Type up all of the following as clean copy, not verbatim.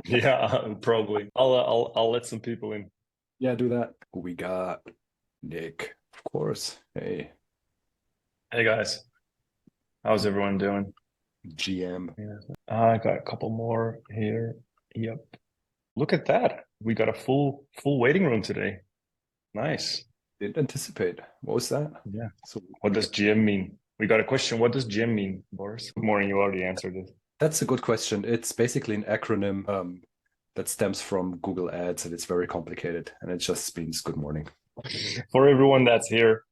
Yeah, probably. I'll let some people in. Yeah, do that. We got Nick, of course. Hey, Hey guys, how's everyone doing? GM. Yeah. I got a couple more here. Yep. Look at that. We got a full waiting room today. Nice. Didn't anticipate. What was that? Yeah. So What we does got GM mean? We got a question. What does GM mean, Boris? Good morning. You already answered it. that's a good question. It's basically an acronym that stems from Google Ads, and it's very complicated, and it just means good morning. For everyone that's here,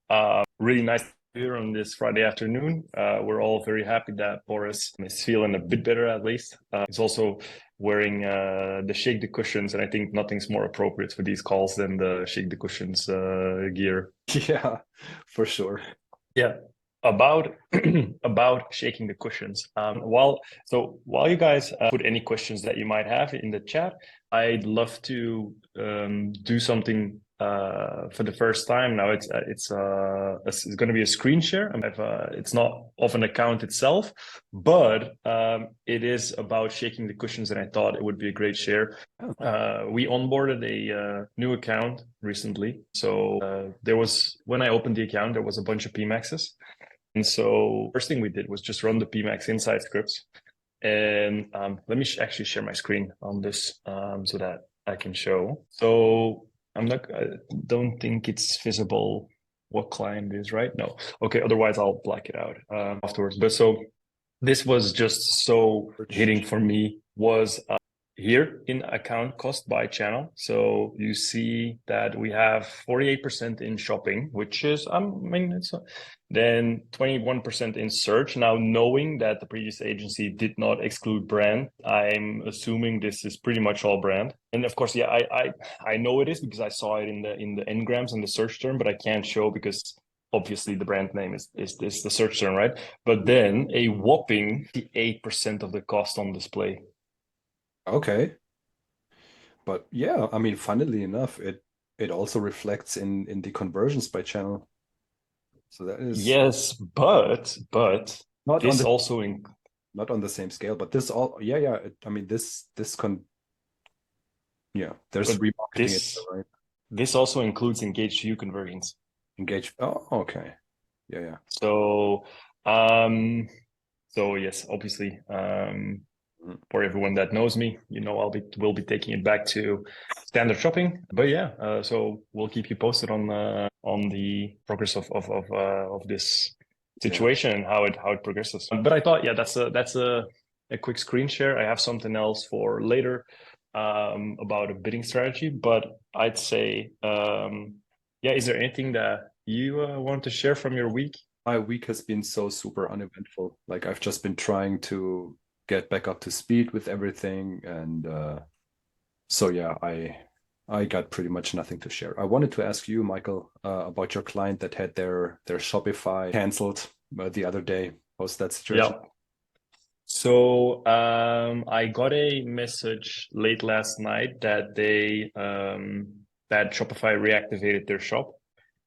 really nice to be here on this Friday afternoon. We're all very happy that Boris is feeling a bit better at least. He's also wearing the Shake the Cushions, and I think nothing's more appropriate for these calls than the Shake the Cushions gear. Yeah, for sure. Yeah, about about shaking the cushions. While you guys put any questions that you might have in the chat, I'd love to do something for the first time. Now it's going to be a screen share. It's not of an account itself, but it is about shaking the cushions, and I thought it would be a great share. Oh, We onboarded a new account recently. So there was, when I opened the account, there was a bunch of PMAXs. And so first thing we did was just run the PMAX inside scripts. And let me actually share my screen on this so that I can show. So I don't think it's visible what client it is, right? No. Okay, otherwise I'll black it out afterwards. But so this was just so hitting for me was here in account cost by channel. So you see that we have 48% in shopping, which is, I mean, then 21% in search. Now, knowing that the previous agency did not exclude brand, I'm assuming this is pretty much all brand. And of course, yeah, I know it is because I saw it in the ngrams and the search term, but I can't show because obviously the brand name is the search term, right? But then a whopping 8% of the cost on display. okay. But yeah, I mean, funnily enough, it also reflects in the conversions by channel. So that is Yes, but not on this the also in not on the same scale, but this all yeah, yeah. I mean, this con yeah, there's but remarketing it, this right? this also includes engaged view conversions. Engage. Oh, okay. Yeah, yeah. So um so yes, obviously Mhm. for everyone that knows me, we'll be taking it back to standard shopping. But yeah, so we'll keep you posted on the progress of this Yeah. situation and how it progresses. But I thought, yeah, that's a quick screen share. I have something else for later about a bidding strategy, but I'd say, yeah, is there anything that you want to share from your week? My week has been so super uneventful. Like I've just been trying to get back up to speed with everything, and so yeah, I got pretty much nothing to share. I wanted to ask you, Michael, about your client that had their Shopify canceled the other day. How's that situation? Yeah. So I got a message late last night that that Shopify reactivated their shop.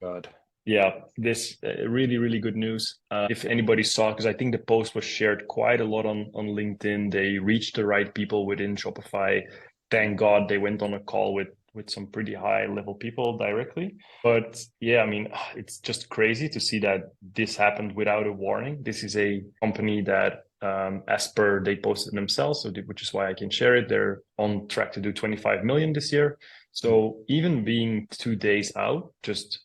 God. Yeah, this really really good news. If anybody saw, because I think the post was shared quite a lot on LinkedIn. They reached the right people within Shopify. Thank God they went on a call with some pretty high level people directly. But yeah, I mean, it's just crazy to see that this happened without a warning. This is a company that, as per they posted themselves, which is why I can share it. They're on track to do 25 million this year. So even being 2 days out, just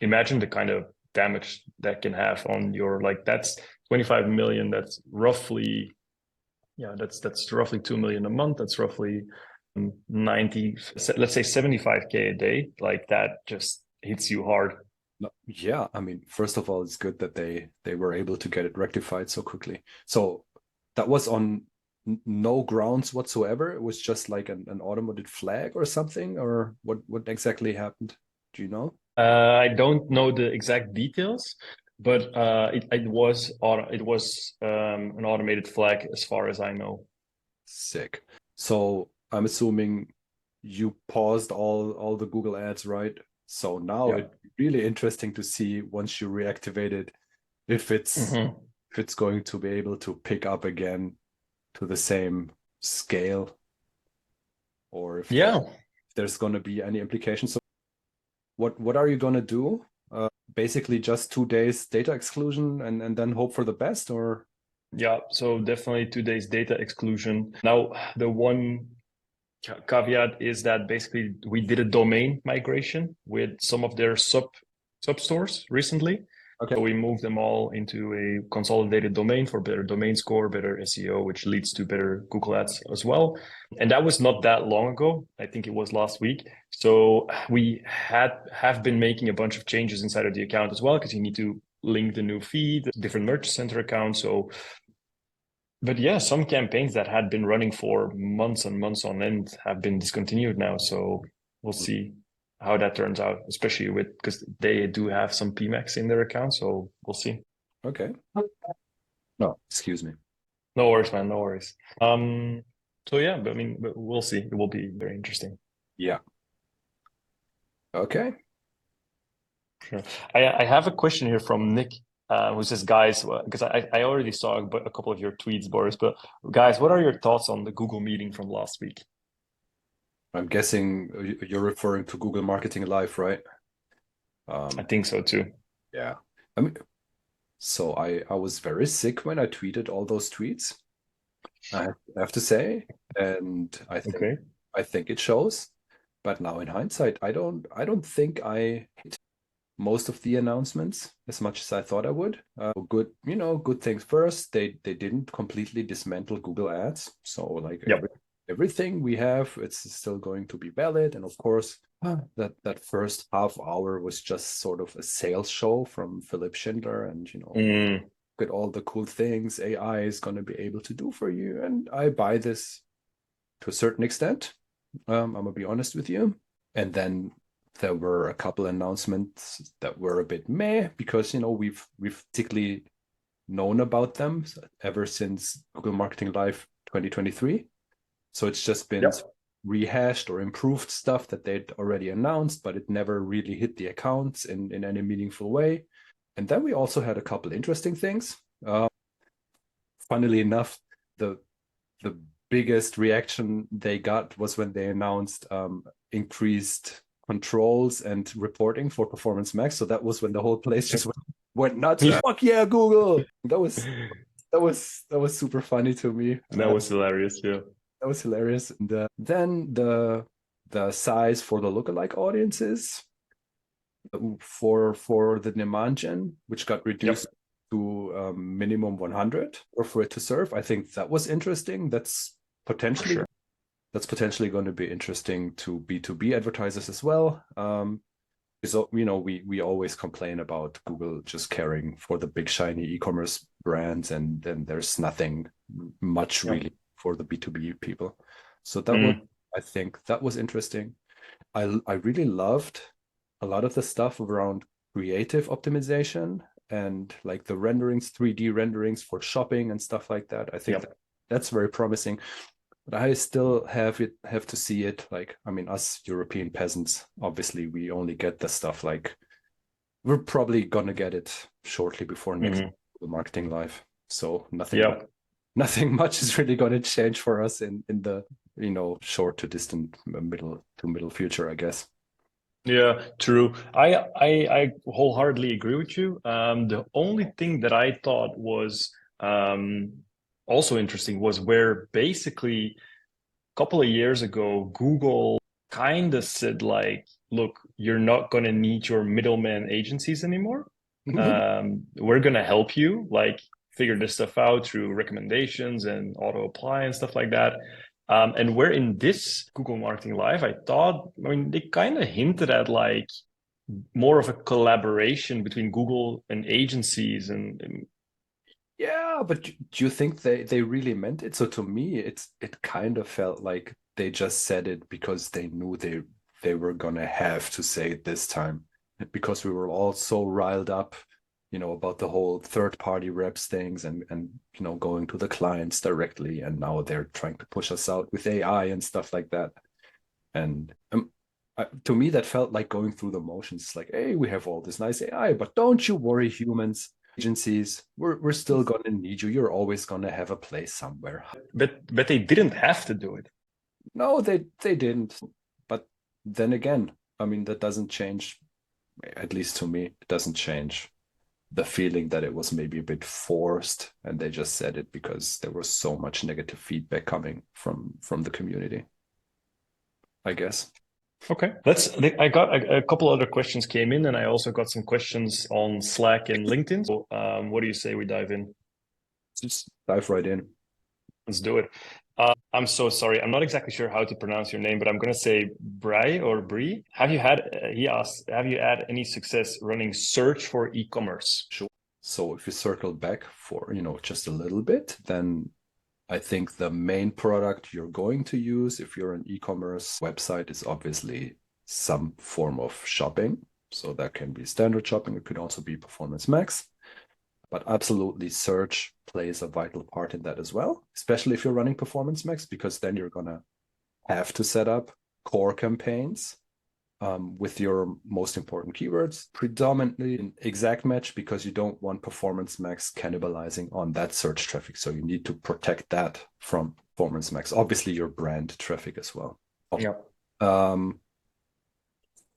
imagine the kind of damage that can have on your, like, that's 25 million. That's roughly, yeah, that's roughly 2 million a month. That's roughly 90, let's say 75K a day. Like that just hits you hard. No, yeah, I mean, first of all, it's good that they were able to get it rectified so quickly. So that was on no grounds whatsoever. It was just like an automated flag or something, or what exactly happened? Do you know? I don't know the exact details, but it was an automated flag as far as I know. Sick. So I'm assuming you paused all the Google ads, right? So now Yeah. it'd be really interesting to see once you reactivate it if it's Mhm. if it's going to be able to pick up again to the same scale, or if Yeah. there's going to be any implications. So what are you going to do? Basically just 2 days data exclusion and then hope for the best, or? Yeah, so definitely 2 days data exclusion. Now, the one caveat is that basically we did a domain migration with some of their sub stores recently. Okay. So we moved them all into a consolidated domain for better domain score, better SEO, which leads to better Google Ads as well. And that was not that long ago. I think it was last week. So we have been making a bunch of changes inside of the account as well, because you need to link the new feed, different merchant center accounts. So but yeah, some campaigns that had been running for months and months on end have been discontinued now. So we'll see how that turns out, especially with because they do have some PMAX in their account. So we'll see. Okay. No, excuse me. No worries, man. No worries. So yeah, but I mean, but we'll see. It will be very interesting. Yeah. Okay. Sure. I have a question here from Nick, who says, guys, because I already saw a couple of your tweets, Boris, but guys, what are your thoughts on the Google meeting from last week? I'm guessing you're referring to Google Marketing Live, right? I think so too. Yeah. I mean, so I was very sick when I tweeted all those tweets, I have to say, and Okay. I think it shows. But now in hindsight, I don't think I hit most of the announcements as much as I thought I would. Good, good things first. They didn't completely dismantle Google Ads, so like Yep. everything we have, it's still going to be valid. And of course, that first half hour was just sort of a sales show from Philip Schindler, and look at all the cool things AI is going to be able to do for you. And I buy this to a certain extent. I'm gonna be honest with you. And then there were a couple announcements that were a bit meh, because we've basically known about them ever since Google Marketing Live 2023. So it's just been Yep. rehashed or improved stuff that they'd already announced, but it never really hit the accounts in any meaningful way. And then we also had a couple interesting things. Funnily enough, the biggest reaction they got was when they announced increased controls and reporting for Performance Max. So that was when the whole place just went nuts. Yeah. Fuck yeah, Google! That was super funny to me. That was hilarious. Yeah. That was hilarious. And then the size for the lookalike audiences for the demand gen, which got reduced to minimum 100 or for it to serve. I think that was interesting. That's potentially going to be interesting to B2B advertisers as well. So we always complain about Google just caring for the big shiny e-commerce brands, and then there's nothing much really for the B2B people. So I think that was interesting. I really loved a lot of the stuff around creative optimization and like the renderings, 3D renderings for shopping and stuff like that. I think that's very promising. But I still have to see it. Like, I mean, us European peasants, obviously, we only get the stuff like we're probably gonna get it shortly before next Marketing Live. So nothing much is really gonna change for us in the short to distant middle future, I guess. Yeah, true. I wholeheartedly agree with you. The only thing that I thought was also interesting was where basically a couple of years ago, Google kind of said like, look, you're not going to need your middleman agencies anymore. We're going to help you like figure this stuff out through recommendations and auto apply and stuff like that. And where in this Google Marketing Live, I mean, they kind of hinted at like more of a collaboration between Google and agencies and Yeah, but do you think they really meant it? So to me, it kind of felt like they just said it because they knew they were gonna have to say it this time, because we were all so riled up, about the whole third-party reps things and going to the clients directly, and now they're trying to push us out with AI and stuff like that. And to me, that felt like going through the motions. Like, hey, we have all this nice AI, but don't you worry, humans. agencies, we're still gonna need you. You're always gonna have a place somewhere. But they didn't have to do it. No, they didn't. But then again, I mean, that doesn't change, at least to me, it doesn't change the feeling that it was maybe a bit forced and they just said it because there was so much negative feedback coming from the community, I guess. Okay, I got a couple other questions came in, and I also got some questions on Slack and LinkedIn. So, what do you say we dive in? Just dive right in. Let's do it. I'm so sorry. I'm not exactly sure how to pronounce your name, but I'm gonna say Bry or Brie. He asked, have you had any success running search for e-commerce? Sure. So if you circle back for, just a little bit, then I think the main product you're going to use if you're an e-commerce website is obviously some form of shopping. So that can be standard shopping. It could also be Performance Max. But absolutely, search plays a vital part in that as well, especially if you're running Performance Max, because then you're going to have to set up core campaigns with your most important keywords, predominantly in exact match, because you don't want Performance Max cannibalizing on that search traffic. So you need to protect that from Performance Max. Obviously, your brand traffic as well. Yeah.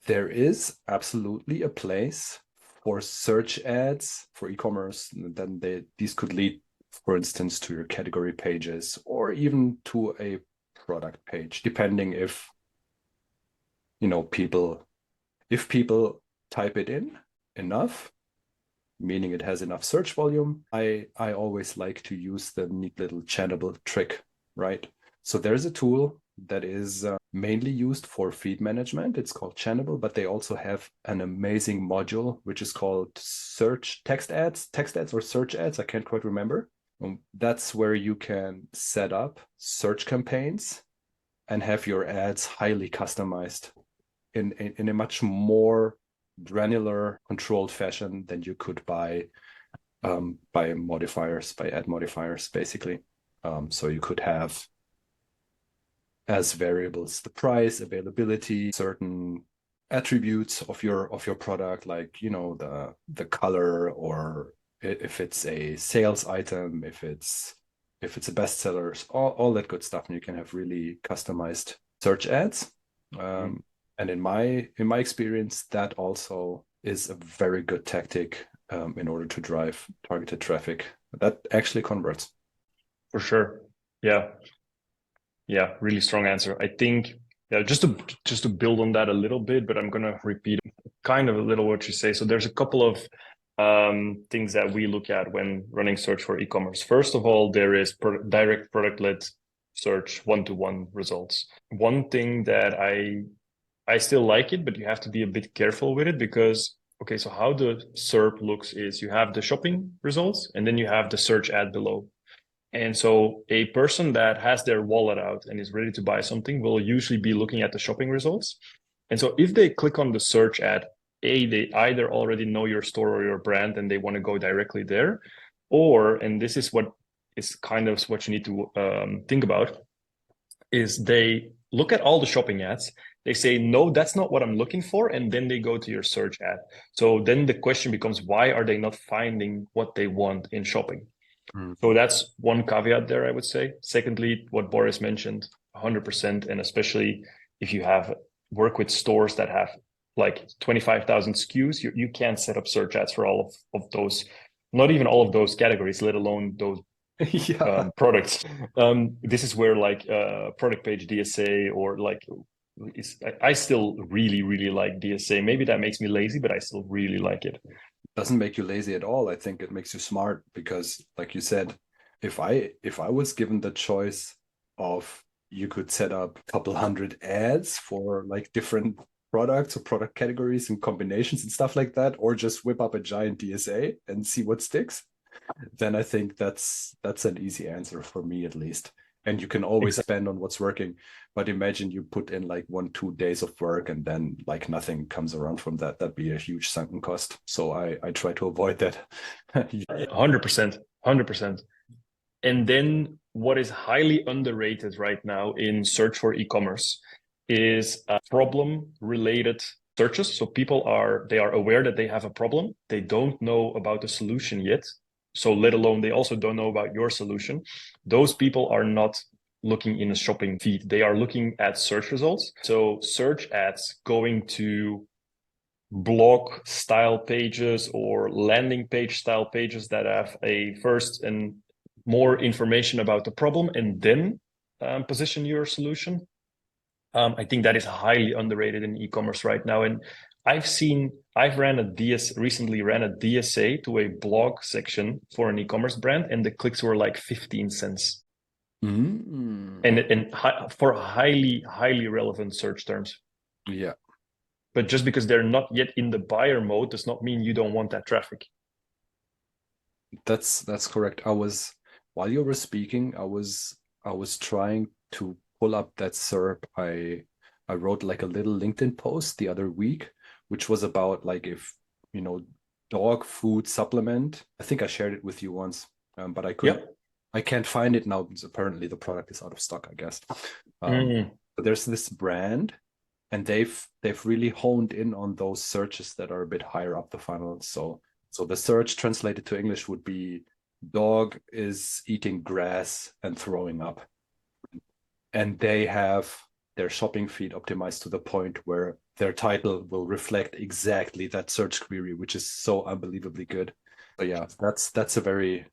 There is absolutely a place for search ads for e-commerce. Then these could lead, for instance, to your category pages or even to a product page, depending if people type it in enough, meaning it has enough search volume. I always like to use the neat little channel trick, right? So there's a tool that is mainly used for feed management. It's called Channable, but they also have an amazing module which is called search text ads or search ads. I can't quite remember. That's where you can set up search campaigns and have your ads highly customized in a much more granular, controlled fashion than you could by ad modifiers, basically. So you could have as variables the price, availability, certain attributes of your product, like the color, or if it's a sales item, if it's a bestseller, all that good stuff. And you can have really customized search ads. And in my experience, that also is a very good tactic in order to drive targeted traffic that actually converts. For sure. Yeah. Yeah, really strong answer. I think, yeah, just to build on that a little bit, but I'm gonna repeat kind of a little what you say. So there's a couple of things that we look at when running search for e-commerce. First of all, there is direct product-led search, one-to-one results. One thing that I still like it, but you have to be a bit careful with it because, okay, so how the SERP looks is you have the shopping results and then you have the search ad below. And so a person that has their wallet out and is ready to buy something will usually be looking at the shopping results. And so if they click on the search ad, they either already know your store or your brand and they want to go directly there, or, and this is what is kind of what you need to think about, is they look at all the shopping ads, they say, no, that's not what I'm looking for, and then they go to your search ad. So then the question becomes, why are they not finding what they want in shopping? So that's one caveat there, I would say. Secondly, what Boris mentioned, 100%, and especially if you have work with stores that have like 25,000 SKUs, you can't set up search ads for all of those, not even all of those categories, let alone those products. This is where like product page DSA or like I still really, really like DSA. Maybe that makes me lazy, but I still really like it. Doesn't make you lazy at all. I think it makes you smart because, like you said, if I was given the choice of, you could set up a couple hundred ads for like different products or product categories and combinations and stuff like that, or just whip up a giant DSA and see what sticks, then I think that's an easy answer for me, at least. And you can always spend on what's working. But imagine you put in like 1-2 days of work and then like nothing comes around from that. That'd be a huge sunken cost. So I try to avoid that. 100%, 100%. And then what is highly underrated right now in search for e-commerce is a problem related searches. So people are aware that they have a problem. They don't know about the solution yet. So let alone they also don't know about your solution. Those people are not looking in a shopping feed. They are looking at search results. So search ads going to blog style pages or landing page style pages that have a first and more information about the problem and then position your solution. I think that is highly underrated in e-commerce right now. And I've recently ran a DSA to a blog section for an e-commerce brand, and the clicks were like 15 cents. Mm. And for highly relevant search terms. Yeah. But just because they're not yet in the buyer mode does not mean you don't want that traffic. That's correct. While you were speaking, I was trying to pull up that SERP. I wrote like a little LinkedIn post the other week, which was about like if dog food supplement. I think I shared it with you once, but I can't find it now because apparently the product is out of stock, I guess. But there's this brand, and they've really honed in on those searches that are a bit higher up the funnel. So the search translated to English would be dog is eating grass and throwing up. And they have their shopping feed optimized to the point where their title will reflect exactly that search query, which is so unbelievably good. So yeah, that's a very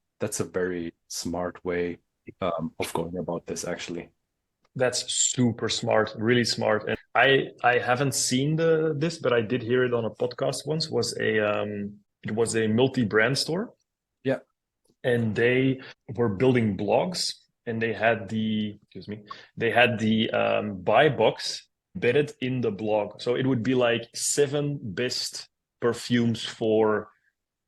smart way of going about this, actually. That's super smart, really smart. And I haven't seen this, but I did hear it on a podcast once. It was a multi-brand store. Yeah. And they were building blogs, and they had the buy box embedded in the blog. So it would be like 7 best perfumes for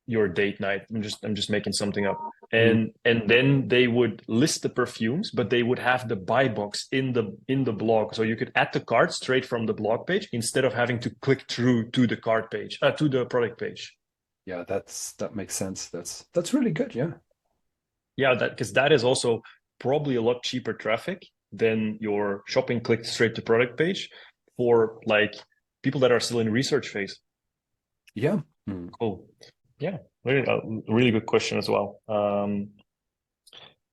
your date night. I'm just making something up. And then they would list the perfumes, but they would have the buy box in the blog, so you could add the cart straight from the blog page instead of having to click through to the cart page, to the product page. Yeah, that makes sense. That's really good. Yeah. Yeah, because that is also probably a lot cheaper traffic than your shopping click straight to product page for like people that are still in research phase. Yeah. Cool. Yeah, really good question as well.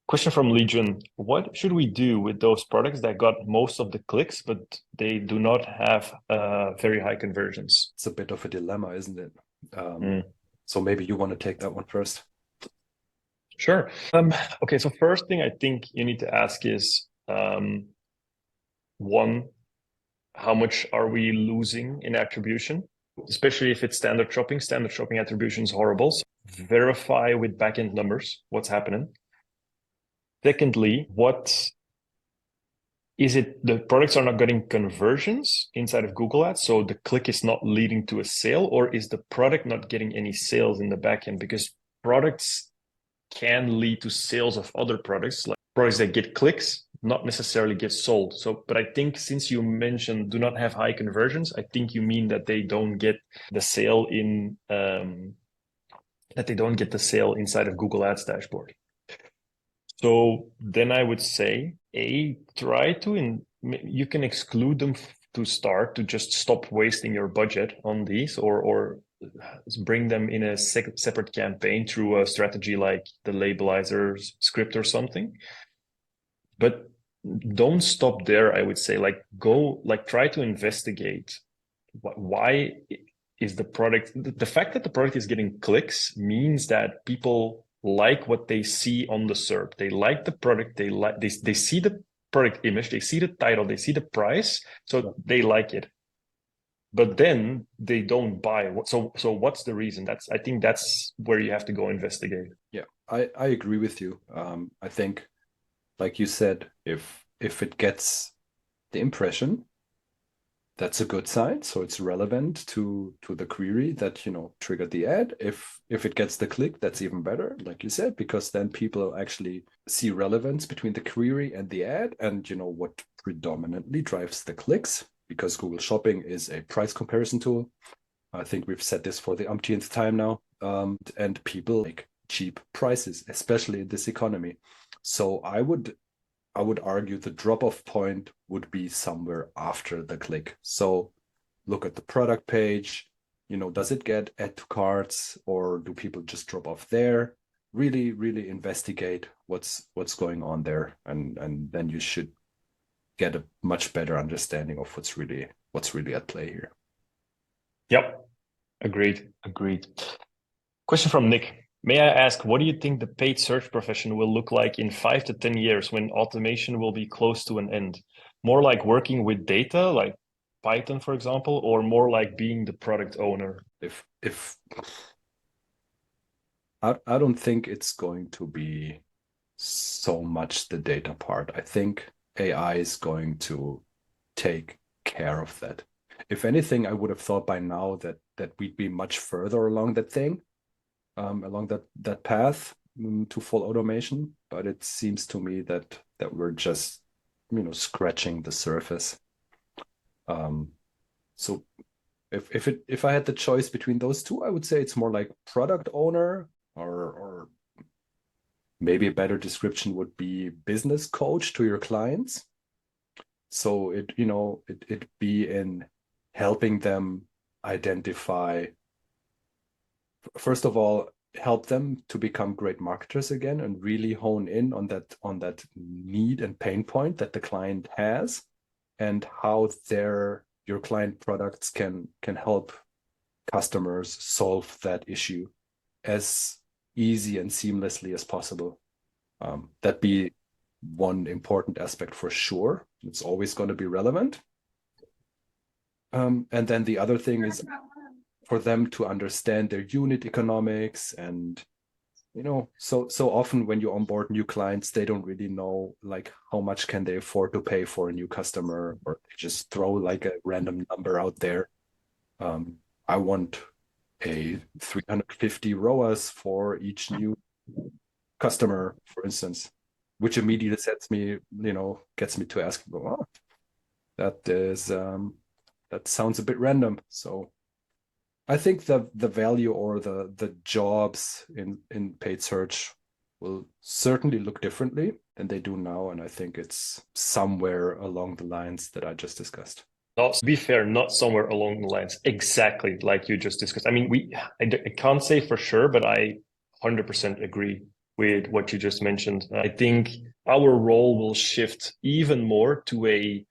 Question from Legion: what should we do with those products that got most of the clicks, but they do not have very high conversions? It's a bit of a dilemma, isn't it? So maybe you want to take that one first. Sure. Okay, so first thing I think you need to ask is, one, how much are we losing in attribution? Especially if it's standard shopping. Standard shopping attribution is horrible. So verify with backend numbers what's happening. Secondly, what is it? The products are not getting conversions inside of Google Ads, so the click is not leading to a sale, or is the product not getting any sales in the backend? Because products can lead to sales of other products, like products that get clicks, not necessarily get sold. So, but I think since you mentioned do not have high conversions, I think you mean that they don't get the sale inside of Google Ads dashboard. So then I would say, try to, you can exclude them to start, to just stop wasting your budget on these, or bring them in a separate campaign through a strategy like the labelizer script or something. But don't stop there. I would say, try to investigate why is the product, the fact that the product is getting clicks means that people like what they see on the SERP. They like the product. They see the product image. They see the title. They see the price. So they like it. But then they don't buy. So what's the reason? I think that's where you have to go investigate. Yeah, I agree with you. I think, like you said, if it gets the impression, that's a good sign. So it's relevant to the query that triggered the ad. If it gets the click, that's even better, like you said, because then people actually see relevance between the query and the ad, and what predominantly drives the clicks, because Google Shopping is a price comparison tool. I think we've said this for the umpteenth time now, and people like cheap prices, especially in this economy. So I would argue the drop-off point would be somewhere after the click. So look at the product page. Does it get add to carts, or do people just drop off there? Really, really investigate what's going on there, and then you should get a much better understanding of what's really at play here. Yep. Agreed. Question from Nick. May I ask, what do you think the paid search profession will look like in 5 to 10 years when automation will be close to an end? More like working with data, like Python, for example, or more like being the product owner? If I don't think it's going to be so much the data part. I think AI is going to take care of that. If anything, I would have thought by now that we'd be much further along that thing, along that path to full automation. But it seems to me that we're just scratching the surface. So if I had the choice between those two, I would say it's more like product owner, or maybe a better description would be business coach to your clients. So it be in helping them identify, first of all, help them to become great marketers again and really hone in on that need and pain point that the client has, and how your client products can help customers solve that issue as easy and seamlessly as possible. That'd be one important aspect for sure. It's always going to be relevant. And then the other thing is for them to understand their unit economics, and so often when you onboard new clients, they don't really know like how much can they afford to pay for a new customer, or they just throw like a random number out there. I want a 350 ROAS for each new customer, for instance, which immediately gets me to ask, oh, that sounds a bit random. So I think the value or the jobs in paid search will certainly look differently than they do now, and I think it's somewhere along the lines that I just discussed. Not, to be fair, not somewhere along the lines exactly like you just discussed. I mean, I can't say for sure, but I 100% agree with what you just mentioned. I think our role will shift even more to a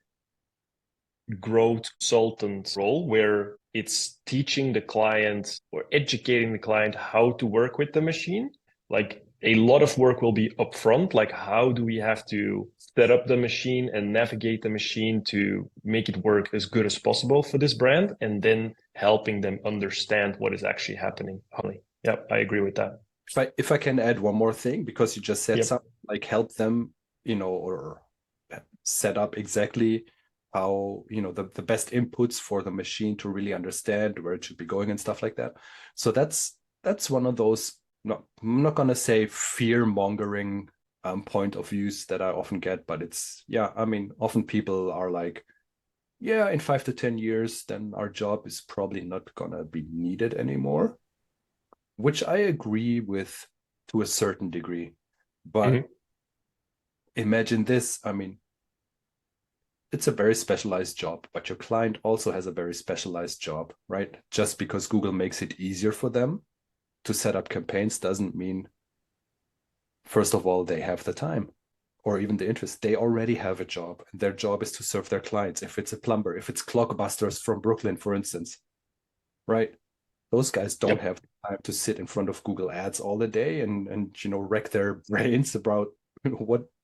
growth consultant role, where it's teaching the client or educating the client how to work with the machine. Like, a lot of work will be upfront, like how do we have to set up the machine and navigate the machine to make it work as good as possible for this brand, and then helping them understand what is actually happening. Yep, I agree with that. If I can add one more thing, because you just said Yep. something like help them, or set up exactly how, the best inputs for the machine to really understand where it should be going and stuff like that. So that's one of those, I'm not going to say fear-mongering point of views that I often get, but it's, I mean, often people are like, yeah, in 5 to 10 years, then our job is probably not going to be needed anymore, which I agree with to a certain degree. But imagine this, I mean, it's a very specialized job, but your client also has a very specialized job, right? Just because Google makes it easier for them to set up campaigns doesn't mean, first of all, they have the time or even the interest. They already have a job, and their job is to serve their clients. If it's a plumber, if it's Clockbusters from Brooklyn, for instance, right? Those guys don't have the time to sit in front of Google Ads all the day and wreck their brains about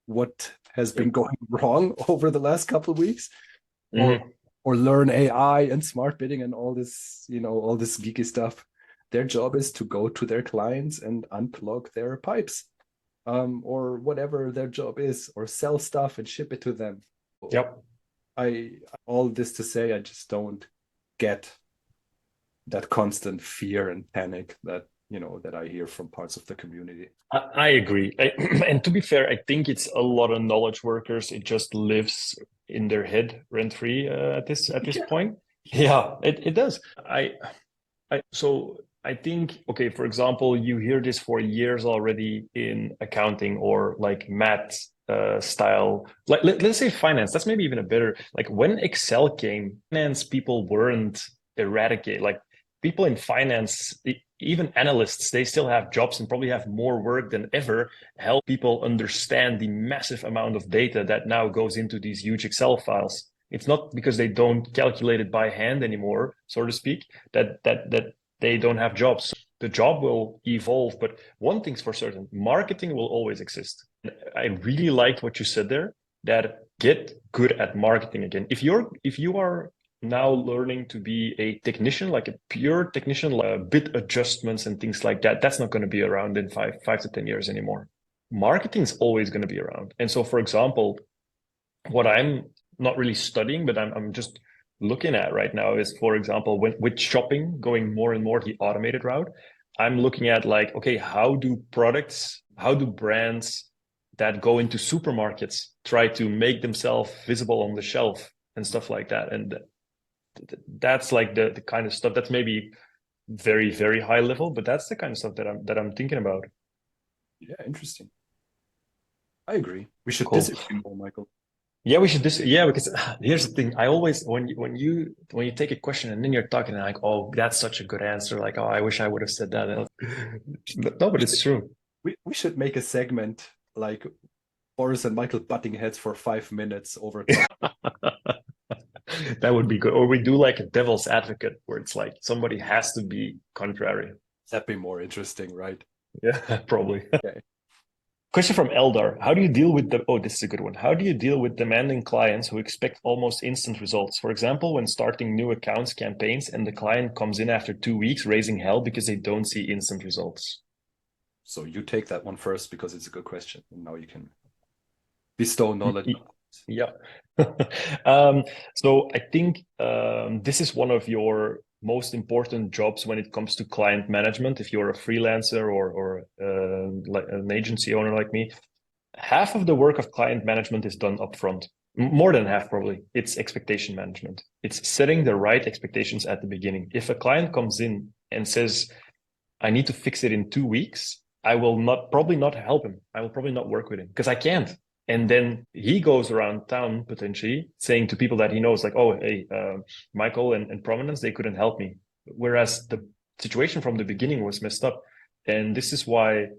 what has been going wrong over the last couple of weeks, or learn AI and smart bidding and all this geeky stuff. Their job is to go to their clients and unclog their pipes, or whatever their job is, or sell stuff and ship it to them. Yep. All this to say, I just don't get that constant fear and panic that I hear from parts of the community. I agree. And to be fair, I think it's a lot of knowledge workers. It just lives in their head rent free at this point. Yeah, it does. So I think, okay, for example, you hear this for years already in accounting or like math style, like let's say finance. That's maybe even a better, like when Excel came, finance people weren't eradicated. Like people in finance, even analysts, they still have jobs and probably have more work than ever. Help people understand the massive amount of data that now goes into these huge Excel files. It's not because they don't calculate it by hand anymore, so to speak, that they don't have jobs. The job will evolve, but one thing's for certain: marketing will always exist. I really liked what you said there, that get good at marketing again. If you are now learning to be a technician, like a pure technician, like bid adjustments and things like that, that's not going to be around in five to 10 years anymore. Marketing is always going to be around. And so, for example, what I'm not really studying, but I'm just looking at right now is, for example, with shopping going more and more the automated route, I'm looking at like, okay, how do brands that go into supermarkets try to make themselves visible on the shelf and stuff like that? And that's like the kind of stuff that's maybe very, very high level, but that's the kind of stuff that I'm thinking about. Yeah, interesting. I agree. We should Cool. disagree more, Michael. Yeah, we should yeah, because here's the thing. I always when you take a question and then you're talking and like, oh, that's such a good answer. Like, oh, I wish I would have said that. No, but it's true. We should make a segment like Boris and Michael butting heads for 5 minutes over. That would be good. Or we do like a devil's advocate where it's like somebody has to be contrary. That'd be more interesting, right? Yeah, probably. Okay. Question from Eldar. How do you deal with oh, this is a good one. How do you deal with demanding clients who expect almost instant results? For example, when starting new accounts campaigns and the client comes in after 2 weeks raising hell because they don't see instant results. So you take that one first because it's a good question. And now you can bestow knowledge. Yeah. So I think this is one of your most important jobs when it comes to client management. If you're a freelancer or like an agency owner like me, half of the work of client management is done upfront. More than half, probably. It's expectation management. It's setting the right expectations at the beginning. If a client comes in and says, I need to fix it in 2 weeks, I will probably not help him. I will probably not work with him because I can't. And then he goes around town potentially saying to people that he knows, like, oh, hey, Michael and Prominence, they couldn't help me. Whereas the situation from the beginning was messed up. And this is why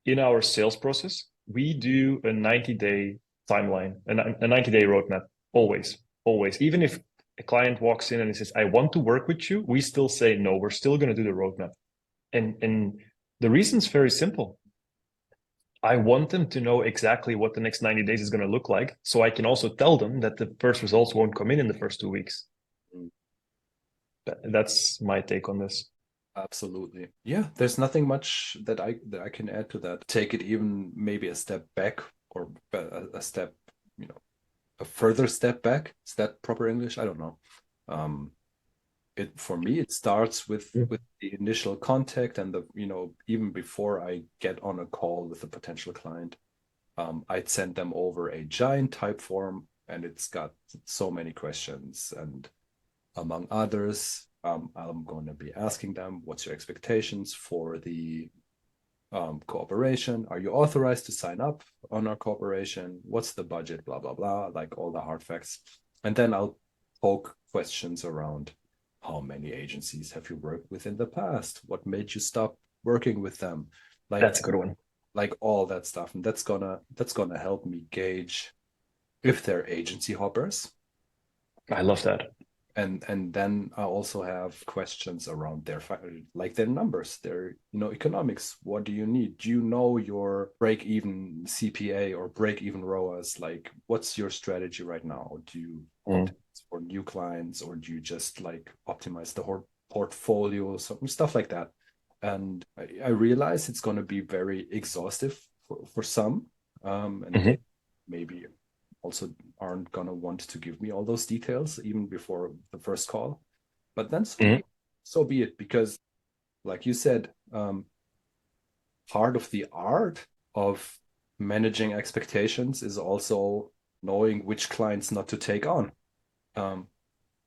in our sales process, we do a 90-day timeline, a 90-day roadmap, always, always. Even if a client walks in and he says, I want to work with you, we still say, no, we're still going to do the roadmap. And the reason is very simple. I want them to know exactly what the next 90 days is going to look like. So I can also tell them that the first results won't come in the first 2 weeks. That's my take on this. Absolutely. Yeah, there's nothing much that I can add to that. Take it even maybe a step back or a step, a further step back. Is that proper English? I don't know. For me, it starts with the initial contact and even before I get on a call with a potential client, I'd send them over a giant type form and it's got so many questions, and among others, I'm going to be asking them, what's your expectations for the cooperation? Are you authorized to sign up on our cooperation? What's the budget? Blah, blah, blah, like all the hard facts. And then I'll poke questions around, how many agencies have you worked with in the past? What made you stop working with them? Like, that's a good one. Like all that stuff. And that's gonna help me gauge if they're agency hoppers. I love that. And then I also have questions around their numbers, their economics. What do you need? Do you know your break-even CPA or break-even ROAS? Like, what's your strategy right now? Do you optimize for new clients, or do you just like optimize the whole portfolio? Some stuff like that. And I realize it's going to be very exhaustive for some, and they maybe also aren't going to want to give me all those details even before the first call. But then so be it, because like you said, part of the art of managing expectations is also knowing which clients not to take on.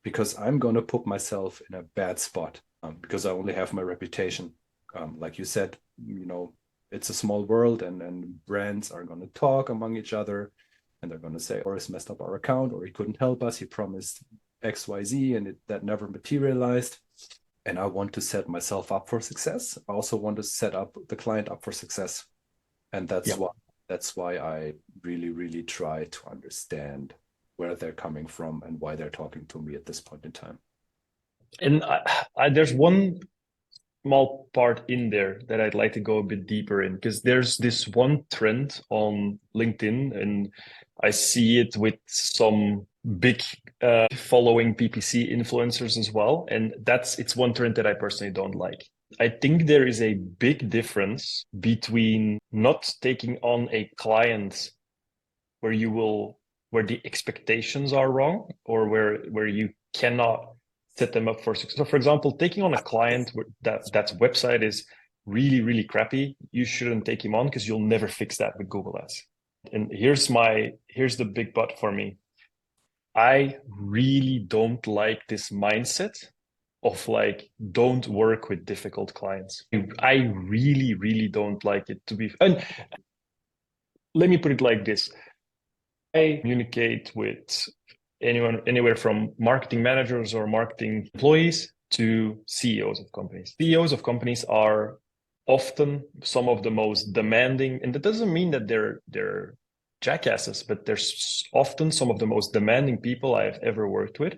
Because I'm going to put myself in a bad spot, because I only have my reputation. Like you said, it's a small world, and brands are going to talk among each other, and they're going to say, Boris messed up our account, or he couldn't help us, he promised XYZ, and that never materialized. And I want to set myself up for success. I also want to set up the client up for success. And that's why I really, really try to understand where they're coming from and why they're talking to me at this point in time. And there's one small part in there that I'd like to go a bit deeper in, because there's this one trend on LinkedIn, and I see it with some big following PPC influencers as well. And it's one trend that I personally don't like. I think there is a big difference between not taking on a client where the expectations are wrong, or where you cannot set them up for success. So for example, taking on a client that's website is really, really crappy, you shouldn't take him on, because you'll never fix that with Google Ads. And here's the big but for me. I really don't like this mindset of like, don't work with difficult clients. I really, really don't like it to be. And let me put it like this. I communicate with anyone, anywhere from marketing managers or marketing employees to CEOs of companies. CEOs of companies are often some of the most demanding, and that doesn't mean that they're jackasses, but they're often some of the most demanding people I've ever worked with.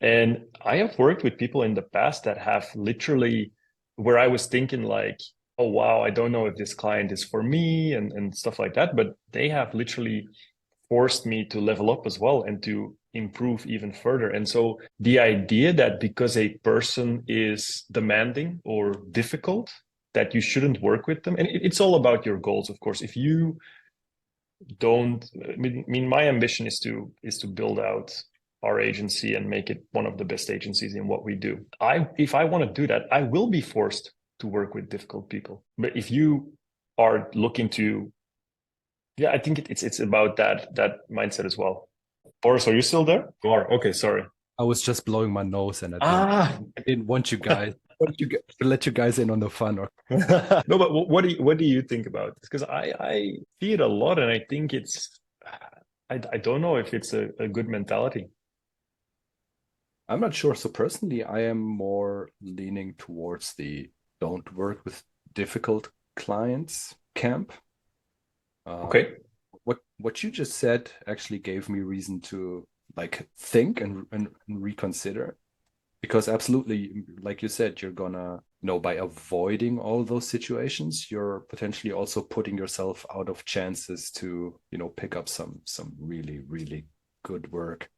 And I have worked with people in the past that have literally, where I was thinking like, oh wow, I don't know if this client is for me and stuff like that, but they have literally forced me to level up as well and to improve even further. And so the idea that because a person is demanding or difficult, that you shouldn't work with them. And it's all about your goals, of course. If you don't, I mean, my ambition is to build out our agency and make it one of the best agencies in what we do. If I want to do that, I will be forced to work with difficult people. But if you are looking to, I think it's about that mindset as well. Boris, are you still there? You are. Okay, sorry. I was just blowing my nose, and I didn't want you guys to let you guys in on the fun. No, but what do you think about this? Because I see it a lot, and I think I don't know if it's a good mentality. I'm not sure. So personally, I am more leaning towards the don't work with difficult clients camp. Okay. What you just said actually gave me reason to like think and reconsider, because absolutely, like you said, you're gonna, by avoiding all those situations, you're potentially also putting yourself out of chances to, pick up some really, really good work.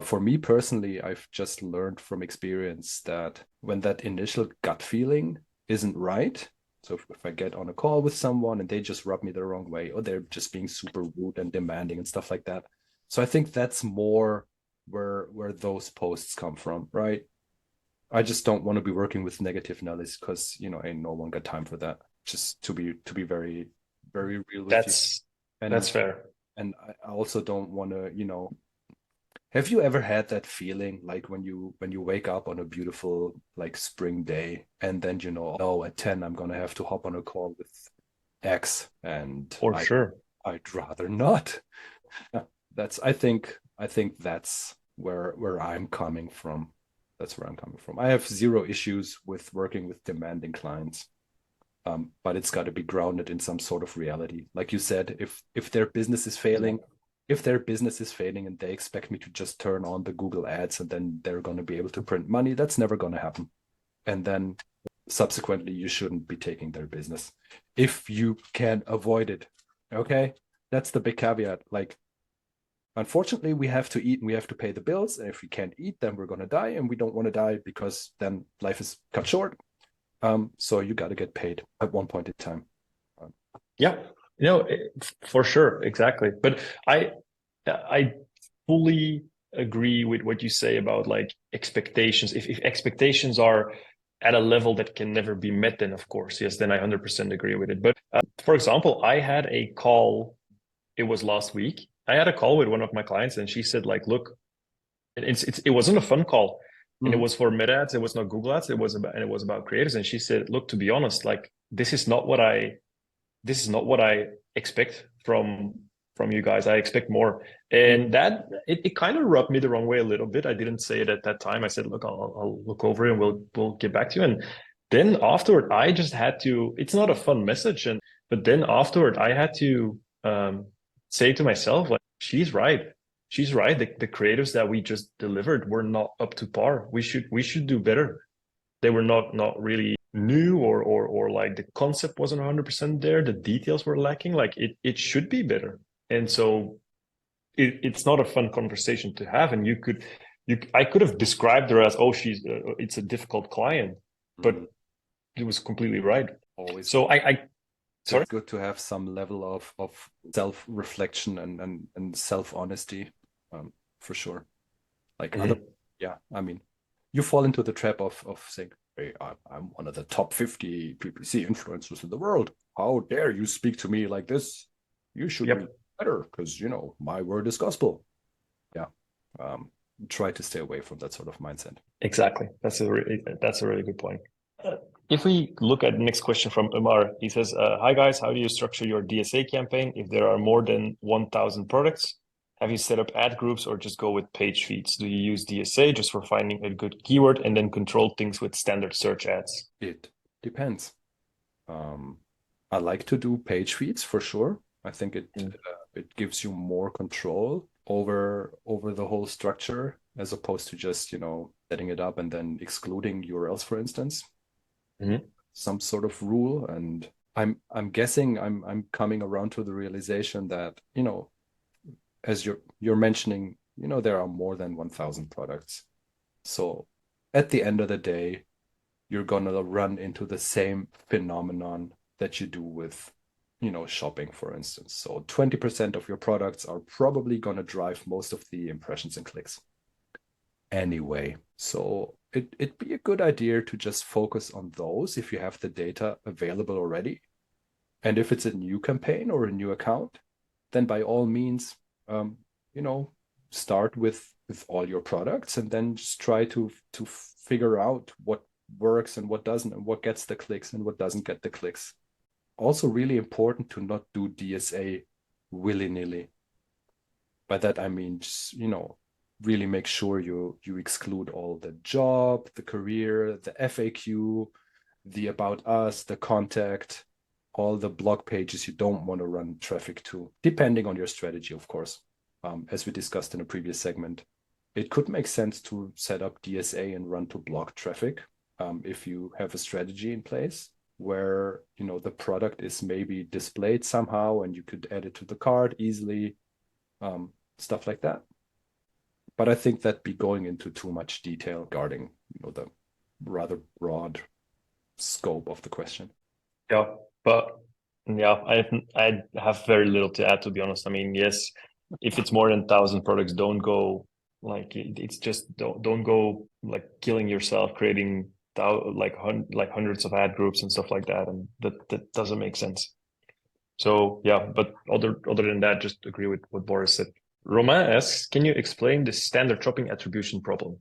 For me personally, I've just learned from experience that when that initial gut feeling isn't right, so if I get on a call with someone and they just rub me the wrong way, or they're just being super rude and demanding and stuff like that. So I think that's more where those posts come from, right? I just don't want to be working with negative Nellies, because ain't no one got time for that. Just to be very, very real with you. That's fair. And I also don't want to, have you ever had that feeling like when you wake up on a beautiful like spring day, and then oh, at 10 I'm gonna have to hop on a call with X, and sure I'd rather not. I think that's where I'm coming from. That's where I'm coming from. I have zero issues with working with demanding clients. But it's got to be grounded in some sort of reality. Like you said, if their business is failing, and they expect me to just turn on the Google ads and then they're going to be able to print money, that's never going to happen. And then subsequently, you shouldn't be taking their business if you can avoid it. Okay, that's the big caveat. Like, unfortunately, we have to eat and we have to pay the bills. And if we can't eat, then we're going to die. And we don't want to die, because then life is cut short. So you got to get paid at one point in time. Yeah, for sure. Exactly. But I fully agree with what you say about like expectations. If expectations are at a level that can never be met, then of course, yes, then I 100% agree with it. But for example, I had a call, it was last week. I had a call with one of my clients, and she said like, look, it wasn't a fun call. And it was for Meta ads. It was not Google ads. It was about creators. And she said, look, to be honest, like, this is not what I this is not what I expect from you guys. I expect more. And that it kind of rubbed me the wrong way a little bit. I didn't say it at that time. I said, look, I'll look over it and we'll get back to you. And then afterward, I just had to, it's not a fun message. But then afterward, I had to say to myself, like, she's right. She's right. The creatives that we just delivered were not up to par. We should do better. They were not really new, or like the concept wasn't 100% there. The details were lacking. Like it should be better. And so it's not a fun conversation to have. And I could have described her as, oh, it's a difficult client, but it was completely right. Always. So sorry. It's good to have some level of self-reflection and self-honesty, for sure. Like yeah, I mean, you fall into the trap of saying, hey, I'm one of the top 50 PPC influencers in the world. How dare you speak to me like this? You should be better because, you know, my word is gospel. Yeah. Try to stay away from that sort of mindset. Exactly. That's a really good point. If we look at the next question from Umar, he says, hi guys, how do you structure your DSA campaign if there are more than 1,000 products? Have you set up ad groups or just go with page feeds? Do you use DSA just for finding a good keyword and then control things with standard search ads? It depends. I like to do page feeds for sure. I think it gives you more control over the whole structure as opposed to just, you know, setting it up and then excluding URLs, for instance. Some sort of rule. And I'm guessing I'm coming around to the realization that, you know, as you're mentioning, you know, there are more than 1,000 products. So at the end of the day, you're gonna run into the same phenomenon that you do with, you know, shopping, for instance. So 20% of your products are probably gonna drive most of the impressions and clicks anyway. So it'd be a good idea to just focus on those if you have the data available already. And if it's a new campaign or a new account, then by all means, you know, start with all your products and then just try to figure out what works and what doesn't, and what gets the clicks and what doesn't get the clicks. Also really important to not do DSA willy-nilly. By that I mean, just, you know, really make sure you exclude all the job, the career, the FAQ, the about us, the contact, all the blog pages you don't want to run traffic to, depending on your strategy, of course. As we discussed in a previous segment, it could make sense to set up DSA and run to blog traffic if you have a strategy in place where, you know, the product is maybe displayed somehow and you could add it to the cart easily, stuff like that. But I think that'd be going into too much detail regarding, you know, the rather broad scope of the question. Yeah, but yeah, I have very little to add, to be honest. I mean, yes, if it's more than 1,000 products, don't go like it's just don't go like killing yourself creating like hundreds of ad groups and stuff like that, and that doesn't make sense. So yeah, but other than that, just agree with what Boris said. Romain asks, can you explain the standard shopping attribution problem?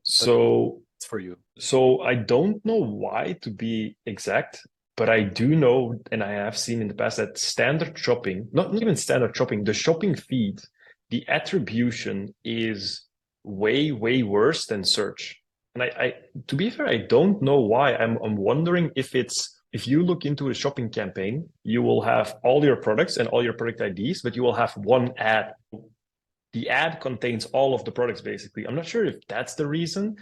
So it's for you. So I don't know why, to be exact, but I do know, and I have seen in the past, that standard shopping, not even standard shopping, the shopping feed, the attribution is way, way worse than search. And I to be fair, I don't know why. I'm wondering if you look into a shopping campaign, you will have all your products and all your product IDs, but you will have one ad. The ad contains all of the products, basically. I'm not sure if that's the reason.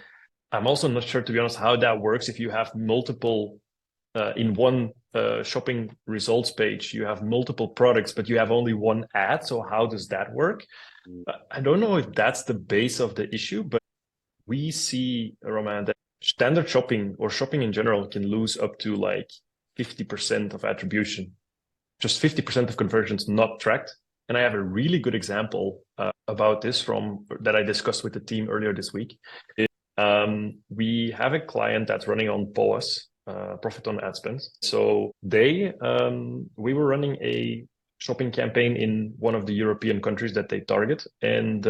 I'm also not sure, to be honest, how that works. If you have multiple in one shopping results page, you have multiple products, but you have only one ad. So how does that work? I don't know if that's the base of the issue, but we see, Roman, that standard shopping or shopping in general can lose up to like 50% of attribution, just 50% of conversions not tracked. And I have a really good example about this that I discussed with the team earlier this week. We have a client that's running on POAS, profit on ad spend. So we were running a shopping campaign in one of the European countries that they target, and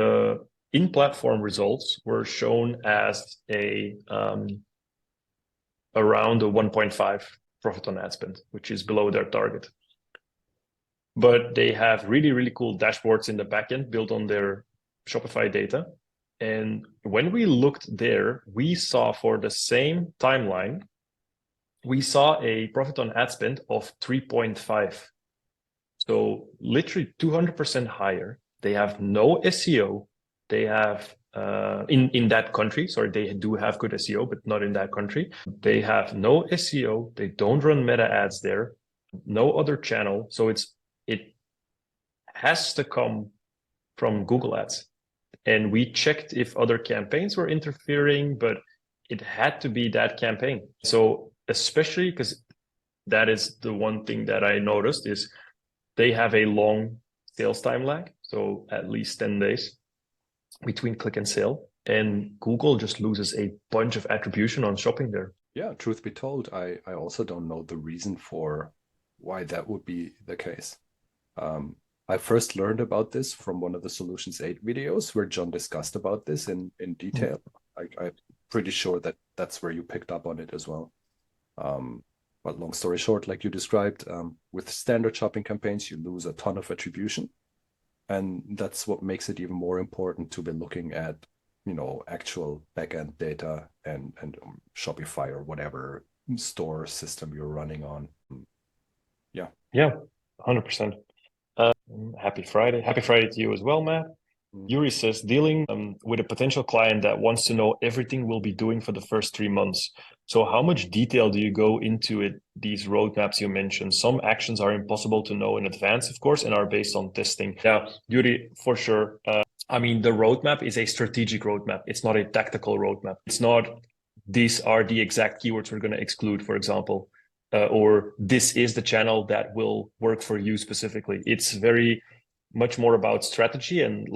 in-platform results were shown as around a 1.5 profit on ad spend, which is below their target. But they have really, really cool dashboards in the backend built on their Shopify data. And when we looked there, we saw for the same timeline, we saw a profit on ad spend of 3.5. So literally 200% higher. They have no SEO. They have in that country, sorry, they do have good SEO, but not in that country. They have no SEO. They don't run meta ads there. No other channel. So it has to come from Google Ads. And we checked if other campaigns were interfering, but it had to be that campaign. So especially because that is the one thing that I noticed is they have a long sales time lag. So at least 10 days between click and sale. And Google just loses a bunch of attribution on shopping there. Yeah, truth be told, I also don't know the reason for why that would be the case. I first learned about this from one of the Solutions 8 videos where John discussed about this in detail. I'm pretty sure that that's where you picked up on it as well. But long story short, like you described, with standard shopping campaigns, you lose a ton of attribution. And that's what makes it even more important to be looking at, actual backend data and Shopify or whatever store system you're running on. Yeah. Yeah, 100%. Happy Friday. Happy Friday to you as well, Matt. Yuri says, dealing with a potential client that wants to know everything we'll be doing for the first 3 months. So how much detail do you go into it, these roadmaps you mentioned? Some actions are impossible to know in advance, of course, and are based on testing. Yeah, Yuri, for sure. The roadmap is a strategic roadmap. It's not a tactical roadmap. It's not, these are the exact keywords we're going to exclude, for example. Or this is the channel that will work for you specifically. It's very much more about strategy and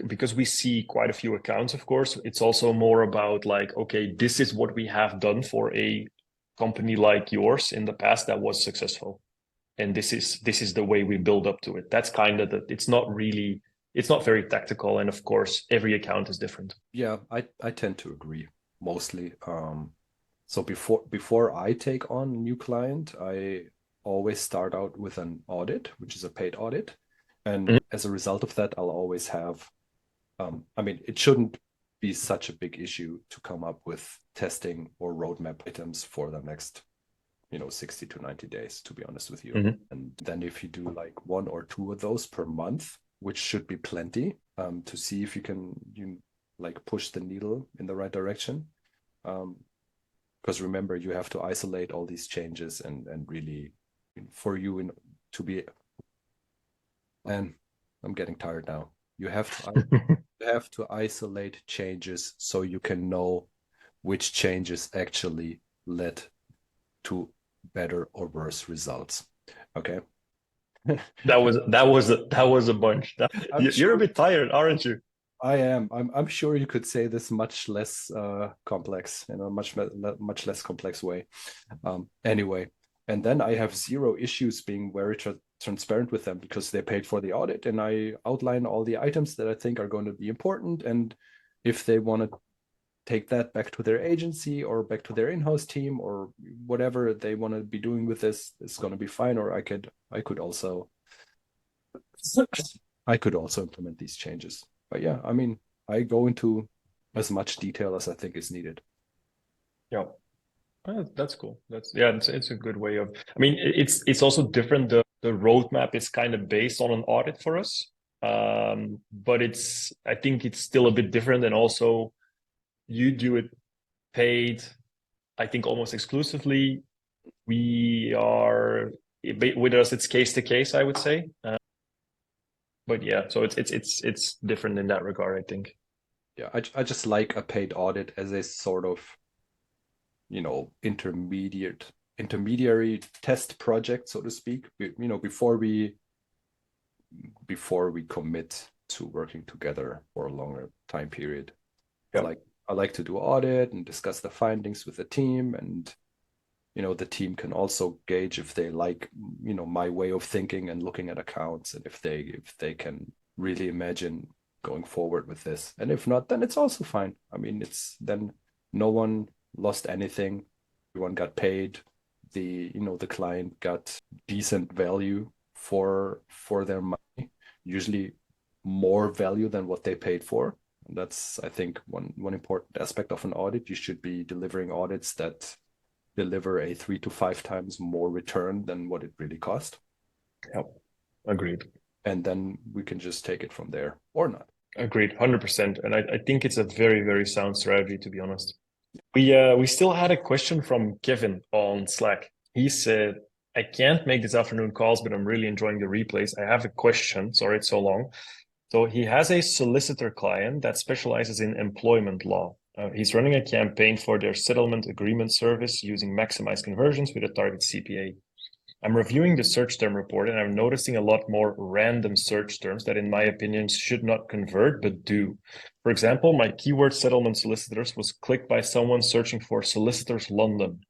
because we see quite a few accounts, of course, it's also more about okay, this is what we have done for a company like yours in the past that was successful. And this is the way we build up to it. That's kind of it's not very tactical. And of course, every account is different. Yeah, I tend to agree mostly. So before I take on a new client, I always start out with an audit, which is a paid audit. And as a result of that, I'll always have, it shouldn't be such a big issue to come up with testing or roadmap items for the next, 60 to 90 days, to be honest with you. Mm-hmm. And then if you do like 1 or 2 of those per month, which should be plenty, to see if you can push the needle in the right direction. Because remember, you have to isolate all these changes and really for you to be. And I'm getting tired now. You have to isolate changes so you can know which changes actually led to better or worse results. Okay. That was a bunch. You're a bit tired, aren't you? I am. I'm sure you could say this much less complex, in a much less complex way. Anyway, and then I have zero issues being very transparent with them because they paid for the audit, and I outline all the items that I think are going to be important. And if they want to take that back to their agency or back to their in-house team or whatever they want to be doing with this, it's going to be fine. Or I could also implement these changes. But yeah, I go into as much detail as I think is needed. Yeah. That's cool. It's a good way of. It's also different. The roadmap is kind of based on an audit for us, but I think it's still a bit different. And also, you do it paid. I think almost exclusively. We are with us. It's case to case, I would say. But yeah, so it's different in that regard, I think. Yeah, I just like a paid audit as a sort of intermediary test project, so to speak, before we commit to working together for a longer time period. Yep. I like to do audit and discuss the findings with the team, and the team can also gauge if they like my way of thinking and looking at accounts, and if they can really imagine going forward with this. And if not, then it's also fine. It's then no one lost anything. Everyone got paid. the client got decent value for their money, usually more value than what they paid for. And that's, I think, one important aspect of an audit. You should be delivering audits that deliver a 3 to 5 times more return than what it really cost. Yep. Agreed. And then we can just take it from there or not. Agreed, 100%. And I think it's a very, very sound strategy, to be honest. We still had a question from Kevin on Slack. He said, I can't make this afternoon calls, but I'm really enjoying the replays. I have a question. Sorry, it's so long. So he has a solicitor client that specializes in employment law. He's running a campaign for their settlement agreement service using maximized conversions with a target CPA. I'm reviewing the search term report and I'm noticing a lot more random search terms that, in my opinion, should not convert but do. For example, my keyword settlement solicitors was clicked by someone searching for solicitors London.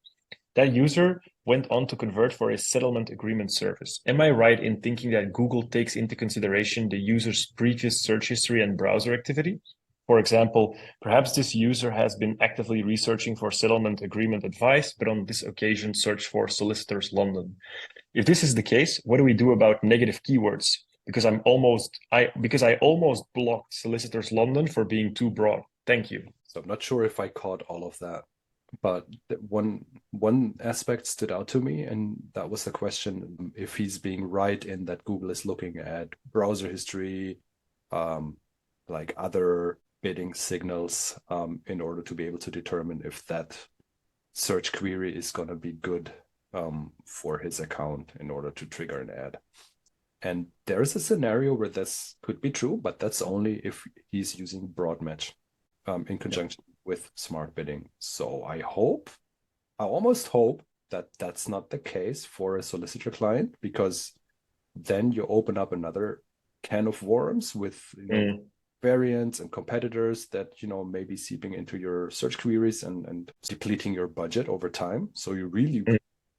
That user went on to convert for a settlement agreement service. Am I right in thinking that Google takes into consideration the user's previous search history and browser activity? For example, perhaps this user has been actively researching for settlement agreement advice, but on this occasion searched for solicitors London. If this is the case, what do we do about negative keywords? Because I almost blocked solicitors London for being too broad. Thank you. So I'm not sure if I caught all of that, but one aspect stood out to me, and that was the question if he's being right in that Google is looking at browser history, like other bidding signals, in order to be able to determine if that search query is going to be good for his account in order to trigger an ad. And there's a scenario where this could be true, but that's only if he's using broad match in conjunction with smart bidding. So I almost hope that that's not the case for a solicitor client, because then you open up another can of worms with variants and competitors that may be seeping into your search queries and depleting your budget over time. So you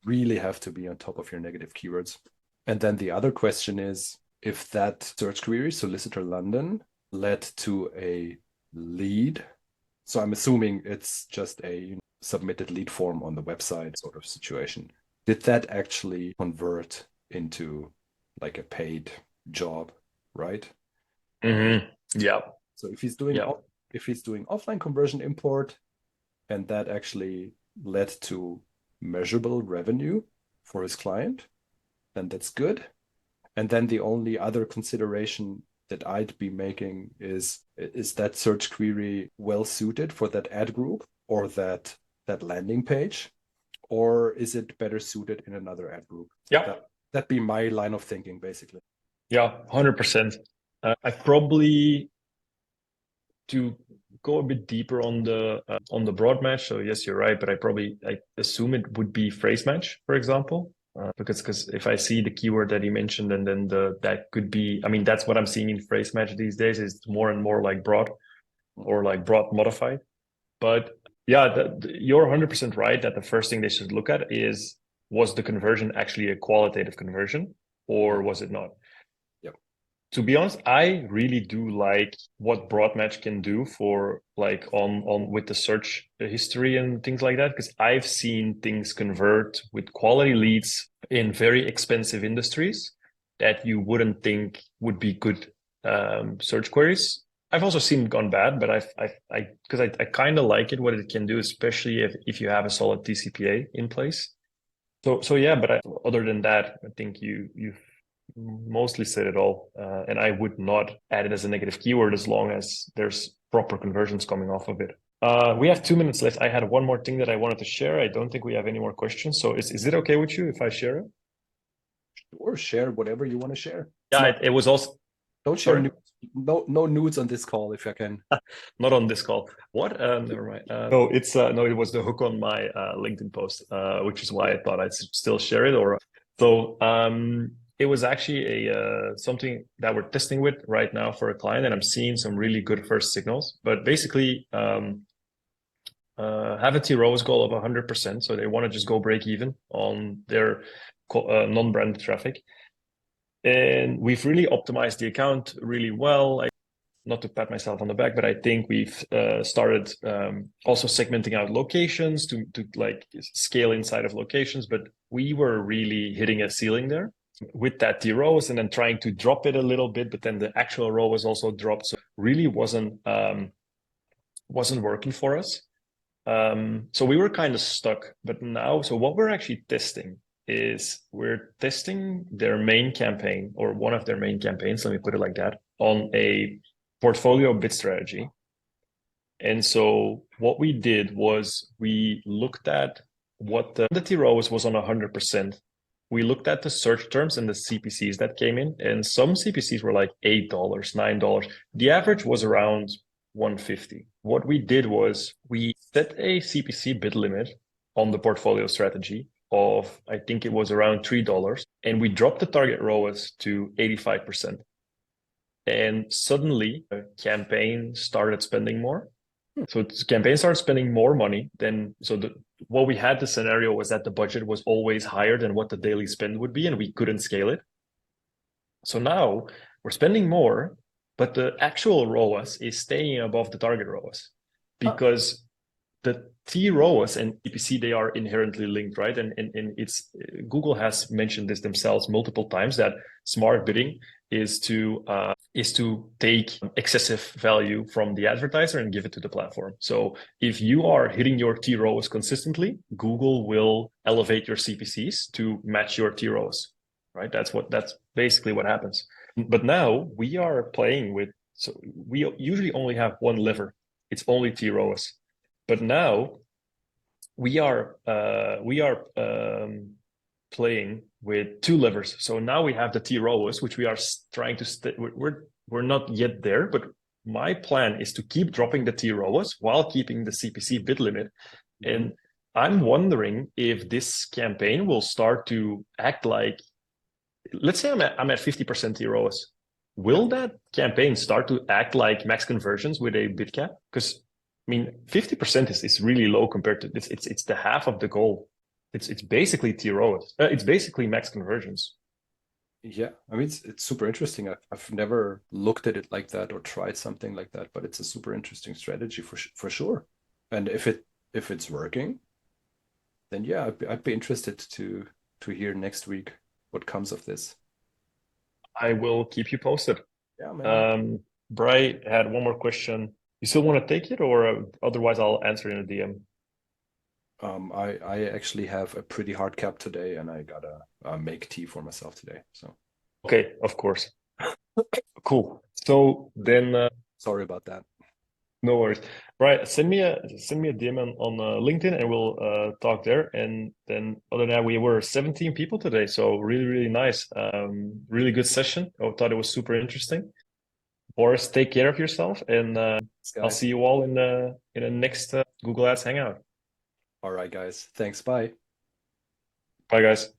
really have to be on top of your negative keywords. And then the other question is, if that search query, Solicitor London, led to a lead. So I'm assuming it's just a submitted lead form on the website sort of situation. Did that actually convert into like a paid job, right? Mm-hmm. Yeah. So if he's doing offline conversion import, and that actually led to measurable revenue for his client, then that's good. And then the only other consideration that I'd be making is that search query well suited for that ad group or that landing page, or is it better suited in another ad group? Yeah. That'd be my line of thinking, basically. Yeah, 100%. I probably, to go a bit deeper on the broad match. So yes, you're right, but I assume it would be phrase match, for example, because if I see the keyword that he mentioned, and then that could be, I mean, that's what I'm seeing in phrase match these days, is more and more like broad or like broad modified. But yeah, you're 100% right that the first thing they should look at is, was the conversion actually a qualitative conversion or was it not? To be honest, I really do like what Broadmatch can do for like on with the search history and things like that, because I've seen things convert with quality leads in very expensive industries that you wouldn't think would be good search queries. I've also seen it gone bad, but I kind of like it, what it can do, especially if you have a solid TCPA in place. So yeah, but other than that, I think you've mostly said it all, and I would not add it as a negative keyword as long as there's proper conversions coming off of it. We have 2 minutes left. I had one more thing that I wanted to share. I don't think we have any more questions. So is it okay with you if I share it? Or share whatever you want to share. Yeah, it was also. Don't share nudes. No nudes on this call if I can. Not on this call. What? Never mind. No, it was the hook on my LinkedIn post, which is why I thought I'd still share it. It was actually something that we're testing with right now for a client, and I'm seeing some really good first signals. But basically, have a TROAS goal of 100%, so they want to just go break even on their non-branded traffic. And we've really optimized the account really well. not to pat myself on the back, but I think we've started also segmenting out locations to like scale inside of locations. But we were really hitting a ceiling there with that TROAS, and then trying to drop it a little bit, but then the actual ROAS also dropped. So really wasn't working for us. So we were kind of stuck. But now, so what we're actually testing is we're testing their main campaign, or one of their main campaigns, let me put it like that, on a portfolio bid strategy. And so what we did was we looked at what the TROAS was on 100%. We looked at the search terms and the CPCs that came in, and some CPCs were like $8, $9. The average was around 150. What we did was we set a CPC bid limit on the portfolio strategy of, I think it was around $3, and we dropped the target ROAS to 85%. And suddenly the campaign started spending more. So the campaign started spending more money than, what we had, the scenario was that the budget was always higher than what the daily spend would be, and we couldn't scale it. So now we're spending more, but the actual ROAS is staying above the target ROAS, because the TROAS and CPC, they are inherently linked, right? And it's, Google has mentioned this themselves multiple times, that smart bidding is to take excessive value from the advertiser and give it to the platform. So if you are hitting your TROAS consistently, Google will elevate your CPCs to match your TROAS, right? That's basically what happens. But now we are playing with, so we usually only have one lever. It's only TROAS. But now we are playing with two levers. So now we have the TROAS, which we are trying to we're not yet there, but my plan is to keep dropping the TROAS while keeping the CPC bid limit. And I'm wondering if this campaign will start to act like, let's say I'm at 50% TROAS. Will that campaign start to act like max conversions with a bid cap? Because I mean, 50% is really low compared to this. It's the half of the goal. It's basically TROAS. It's basically max conversions. Yeah, I mean, it's super interesting. I've never looked at it like that or tried something like that, but it's a super interesting strategy for sure. And if it's working, then yeah, I'd be interested to hear next week what comes of this. I will keep you posted. Yeah, man. Bry had one more question. You still want to take it, or otherwise I'll answer in a DM? I actually have a pretty hard cap today, and I gotta make tea for myself today. So okay, of course. Cool. So then, sorry about that. No worries. Right, send me a DM on LinkedIn, and we'll talk there. And then other than that, we were 17 people today, so really nice. Really good session. I thought it was super interesting. Boris, take care of yourself, and I'll see you all in the next Google Ads Hangout. All right, guys. Thanks. Bye. Bye, guys.